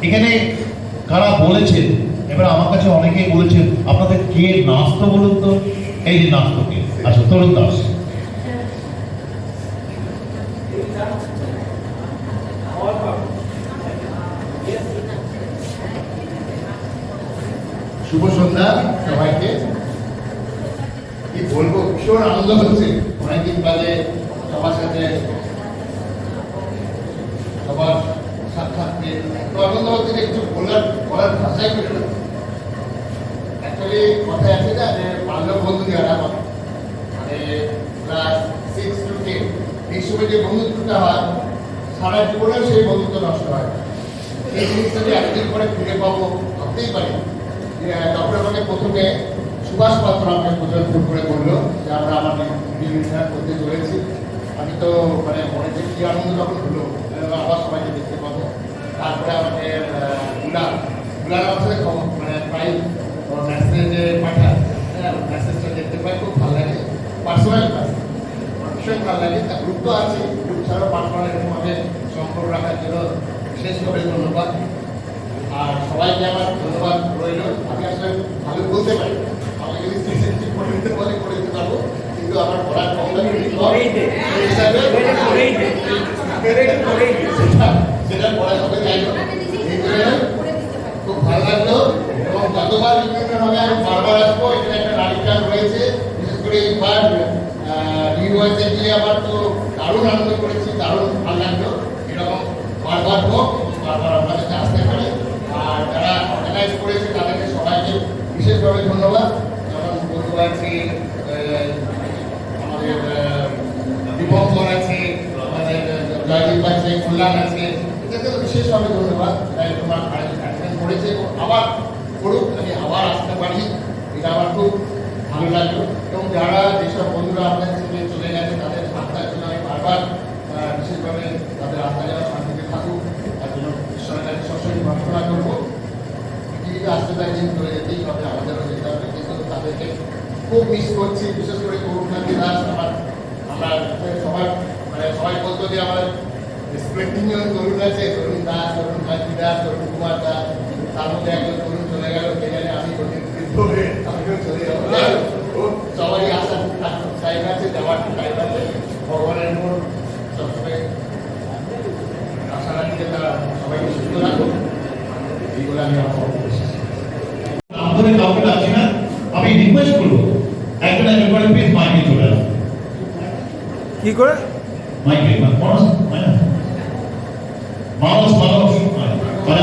এখানে কারা বলেছেন, এবার আমার কাছে অনেকেই বলেছেন আপনাদের কে নাস্ত বলুন তো। এই যে নাস্তকে, আচ্ছা তরুণ দাস। শুভ সন্ধ্যা সবাইকে। কি বলবো, ভীষণ আনন্দ হচ্ছে অনেকদিন বাদে সবার সাথে সবার সাক্ষাৎ পেয়ে এত আনন্দ হচ্ছে যে কিছু বলার ভাষাই পেল না। অ্যাকচুয়ালি কথায় আছে না যে বাল্য বন্ধু যারা মানে ক্লাস 6 to 10 এই সময় যে বন্ধুত্বটা হয় সারা জীবনেও সেই বন্ধুত্ব নষ্ট হয়। এই জিনিসটা যে একদিন পরে ফিরে পাবো ভাবতেই পারি। তখন আমাকে প্রথমে সুভাষ পাত্র আমাকে প্রথমে ফোন করে বললো যে আমরা আমার বিল্ডিং করতে চলেছি। আমি তো মানে মনে যে কি আনন্দ তখন হলো, আবার সবাইকে দেখতে পাবো। তারপরে আমাকে গুলার আমার সাথে মানে প্রায় মেসেজে পাঠায়, মেসেজটা দেখতে পাই, খুব ভালো লাগে। পার্সোনাল ভীষণ ভালো লাগে। তা গ্রুপ তো আছে, গ্রুপ ছাড়াও পার্সোনাল এরকমভাবে সম্পর্ক রাখার জন্য বিশেষভাবে ধন্যবাদ। আর সবাইকে আমার ধন্যবাদ রইল। আমি আসলে ভালো বলতে পারি, আমাকে যদি সিসিটিভি করে দিতে বলে করে দিতে পারবো, কিন্তু আমার পড়ার সেটা পড়া সবাই চাইব। খুব ভালো লাগলো এবং যতবার বিভিন্ন হবে আমি বারবার আসবো। এখানে একটা নারী গান রয়েছে, বিশেষ করে এইবার নিউ হয়েছে গিয়ে আমার তো দারুণ আনন্দ করেছি, দারুণ ভালো লাগলো। এরকম বারবার হোক, বারবার আপনাদের কাছে আসতে পারি। আর যারা অর্গানাইজ করেছে তাদেরকে সবাইকে বিশেষভাবে ধন্যবাদ। যেমন বন্ধু আছে, আমাদের দীপঙ্কর আছে, আমাদের জয়দীপ আছে, কল্যাণ আছে, এদেরকে তো বিশেষভাবে ধন্যবাদ। তাই তোমার অ্যাটেন্ড করেছে এবং আবার করুক, আমি আবার আসতে পারি, এটা আমার খুব ভালো লাগলো। এবং যারা যেসব বন্ধুরা আপনাদের সঙ্গে চলে গেছে তাদের আত্মার জন্য আমি বারবার বিশেষভাবে তাদের আত্মা যেন শান্তিতে থাকুক তার জন্য ঈশ্বরের কাছে সবসময় প্রার্থনা করবো। পৃথিবীতে আসতে পারে দিন চলে যেতেই হবে, আমাদেরও যেতে হবে, কিন্তু তাদেরকে খুব মিস করছি। বিশেষ করে করুণাকে দাস আমরা সবার মানে সবাই বলতো যে আমার স্প্লেন্ডিং তরুণ আছে, তরুণ দাস, তরুণ কান্তি দাস, তরুণ কুমার দাস, তার মধ্যে একজন তরুণ চলে গেল, কে জানে আমি আমিও চলে যাবো। সবাই আসার টাইম আছে, যাওয়ার টাইম আছে। ভগবানের উপর সবসময় আশা রাখি যে তারা সবাইকে সুস্থ রাখুন, এইগুলো আমি আমাদের কাউকে ডাকছি না, আমি রিকোয়েস্ট করবো একজন একজন করে প্লিজ মাইকে চলে আসুন। কি করে মাইকে মানুষ মানে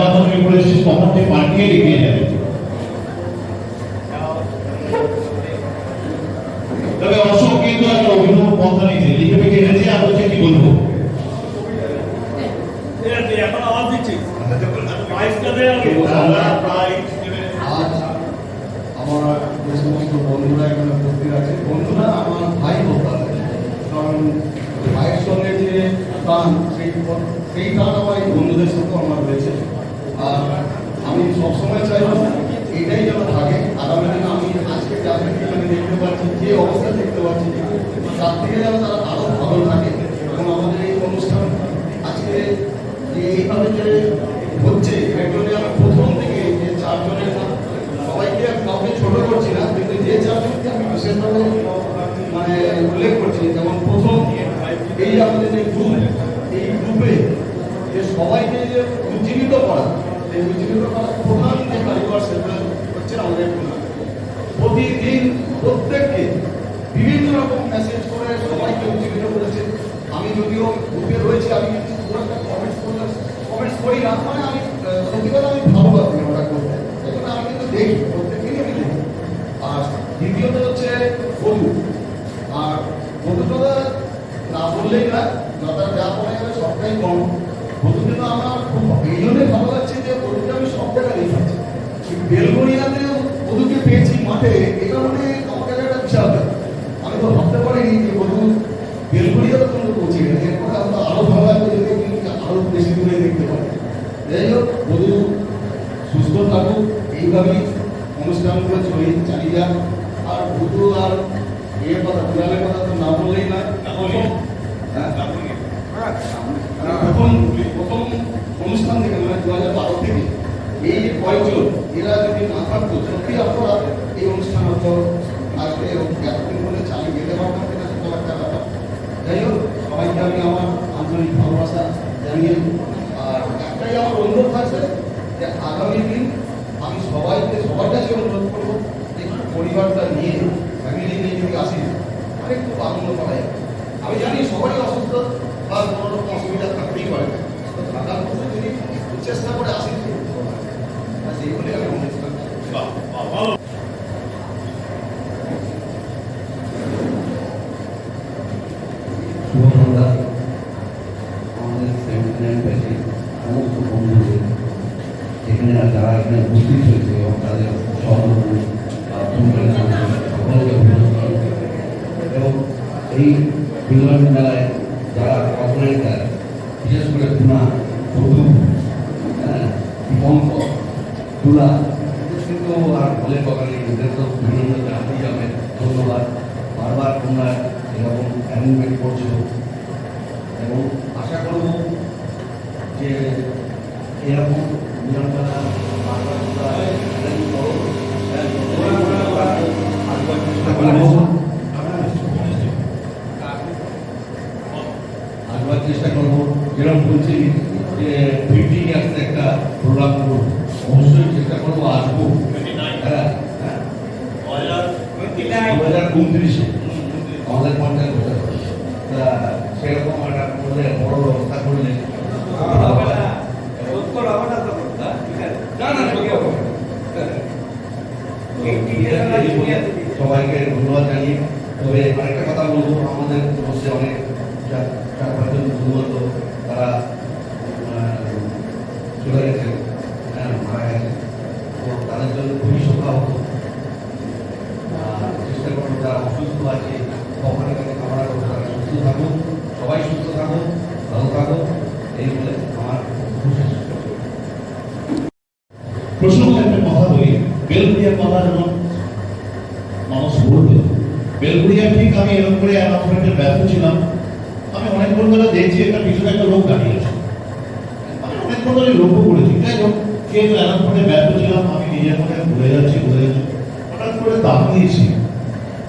মাধ্যমে বলেছিস কখনটি পাঠিয়ে লিখিয়ে যাবে। তবে অশোক কিন্তু একটা অভিনব পন্থা নিয়েছে, লিখে লিখে এনেছে, আর হচ্ছে কি বলবো এখন আওয়াজ দিচ্ছি আমার যে সমস্ত বন্ধুরা এখানে উপস্থিত আছে, বন্ধুরা আমার ভাই বলতে হবে, কারণ ভাইয়ের সঙ্গে যে টান সেই টান আমার এই বন্ধুদের সাথে আমার রয়েছে। আর আমি সবসময় চাইব এটাই যেন থাকে আগামী দিনে। আমি আজকে যাদেরকে আমি দেখতে পাচ্ছি, যে অবস্থা দেখতে পাচ্ছি, তার থেকে যেন তারা আরও ভালো থাকে। এবং আমাদের এই অনুষ্ঠান আজকে যে এইভাবে যে হচ্ছে, এর জন্য আমি প্রথম থেকে যে চারজনের সবাইকে কাউকে ছোট করছি না, কিন্তু যে চারজনকে আমি বিশেষভাবে মানে উল্লেখ করছি, যেমন প্রথম এই আমাদের যে গ্রুপ, এই গ্রুপে যে সবাইকে যে উজ্জীবিত করা, এই উজ্জীবিত করার প্রধান যে কারিগর সেটা হচ্ছে আমাদের প্রতিদিন প্রত্যেককে বিভিন্ন রকম মেসেজ করে সবাইকে উজ্জীবিত করেছে। আমি যদিও গ্রুপে রয়েছি, আমি কিন্তু খুব একটা কমেন্টস করি না, মানে আমি সত্যি কথা আমি ভালোবাসি ওটা করতে, সেজন্য আমি কিন্তু দেখি, প্রত্যেকদিনই আমি দেখি। আর দ্বিতীয়ত হচ্ছে বন্ধু, আর বন্ধুটা না বললেই না, যতটা যা বলা যাবে সবটাই কম। বন্ধুকে তো আমার খুব এই জন্যই ভালো লাগছে যে বন্ধুকে আমি সব জায়গায় দেখেছি। বেলগড়িয়াতে বন্ধুকে পেয়েছি মাঠে, এটা মানে আমার কাছে একটা বিশাল ব্যাপার। আমি তো ভাবতে পারিনি যে বন্ধু বেলগড়িয়াতে বন্ধু পৌঁছে গেছে। এরপরে আমরা আরো ভালো লাগবে যদি আরো বেশি দূরে দেখতে পাই। যাই হোক, বন্ধু সুস্থ থাকুক, এইভাবেই অনুষ্ঠানগুলো চালিয়ে যাক। আর বন্ধু আর এর কথা, বিড়ালের কথা তো না বললেই না। প্রথম অনুষ্ঠান থেকে মানে 2012 এই যে কয়েকজন এরা যদি না থাকতো সত্যি আপনারা এই অনুষ্ঠান হতো আজকে এতদিন ধরে চালিয়ে যেতে পারতাম কিনা সেটাও একটা ব্যাপার। যাই হোক, সবাইকে আমি আমার আন্তরিক ভালোবাসা জানিয়ে, আর একটাই আমার অনুরোধ থাকবে যে আগামী দিন আমি সবার কাছে অনুরোধ করবো যে একটু পরিবারটা নিয়ে ফ্যামিলি নিয়ে যদি আসি আর একটু আনন্দ করা যায়। আমি জানি সবারই অসুস্থ বা কোনো রকম অসুবিধা থাকতেই পারে, তো থাকার মধ্যে যদি একটু চেষ্টা করে আসি সেইগুলি আমি অনুষ্ঠান শুভ সন্ধ্যা। আমাদের 79 ব্যাচে সমস্ত বন্ধুদের এখানে যারা এখানে উপস্থিত হয়েছে এবং তাদের সহকর্মী সকলকে অভিনন্দন। এবং এই মিলন মেলায় যারা অর্গানাইজার, বিশেষ করে পুনা, বধু, দীপঙ্কর, তুলা, এদের কিন্তু আর বলে কথা নেই, এদের তো বিভিন্ন জানাতেই যাবে। ধন্যবাদ। বারবার তোমরা এরকম অ্যারেঞ্জমেন্ট করছো এবং আশা করব যে এরকম মিলনমেলা বারবার তোমরা arrange করো। আরেকবার চেষ্টা করবো, আরেকবার চেষ্টা করবো। যেরকম বলছি যে 50 ইয়ার্স একটা প্রোগ্রাম করবো, অবশ্যই চেষ্টা করবো, আসবো। হ্যাঁ, 2029-এ আমাদের 50 বছর। তা সেরকম একটা করলে বড় ব্যবস্থা করলে সবাইকে ধন্যবাদ জানিয়ে, তবে আরেকটা কথা বলবো, আমাদের মধ্যে অনেক 4-5 জন বন্ধুবান্ধব তারা চলে গেছেন, মারা গেছেন, তো তাদের জন্য খুবই শোভা হতো। চেষ্টা করবো যারা অসুস্থ আছে ভগবানের কাছে কামনা করবো তারা সুস্থ থাকুন, সবাই সুস্থ থাকুন, ভালো থাকুন, এই বলে আমার শেষ করছি। প্রসঙ্গে একটা কথা বলি, বেলগুড়িয়ার কথা যখন মানুষ বলবে, বেলগুড়িয়া ঠিক আমি এরকম করে অ্যানাউন্সমেন্টের ব্যস্ত ছিলাম। আমি অনেকক্ষণ ধরে দেখছি একটা পিছনে একটা লোক দাঁড়িয়ে আছে, আমি অনেকক্ষণ ধরে লক্ষ্য করেছি। যাই হোক, কে অ্যানাউন্সমেন্টে ব্যস্ত ছিলাম, আমি নিজের মনে ভুলে যাচ্ছি। হঠাৎ করে তাকিয়েছি,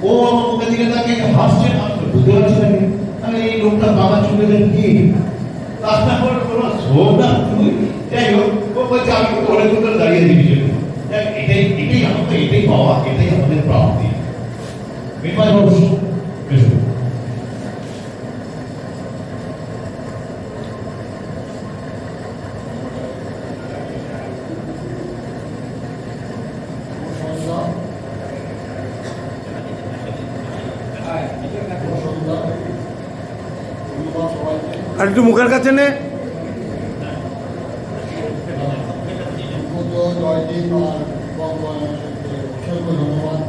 ও আমার মুখের দিকে তাকিয়ে হাসছে, আমি তো বুঝতে পারছি না কি। আমি এই লোকটা বাবা চুলে দেন কি, তারপর কোনো শোনা তুই। যাই হোক, ও বলছে আমি তো অনেকক্ষণ ধরে দাঁড়িয়ে দিয়েছি। এটাই আমাদের, এটাই পাওয়া, এটাই আমাদের প্রাপ্তি। বিনয় বাবু, বেশ আর একটু মুখের কাছে নে। জয়দীপ আর অসংখ্য ধন্যবাদ।